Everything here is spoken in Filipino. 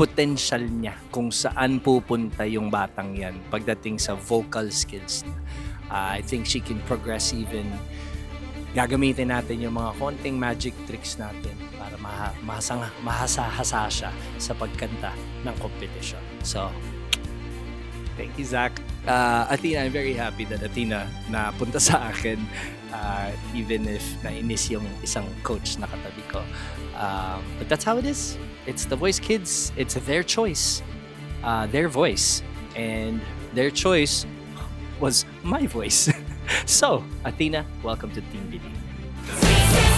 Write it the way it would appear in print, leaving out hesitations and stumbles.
potential niya kung saan pupunta yung batang yan pagdating sa vocal skills. I think she can progress even. Gagamitin natin yung mga konting magic tricks natin para mahasa-hasa siya sa pagkanta ng competition. So, thank you, Zach. Athena, I'm very happy that Athena napunta sa akin even if nainis yung isang coach na katabi ko. But that's how it is. It's the Voice Kids. It's their choice, their voice. And their choice was my voice. So, Athena, welcome to Team Believe.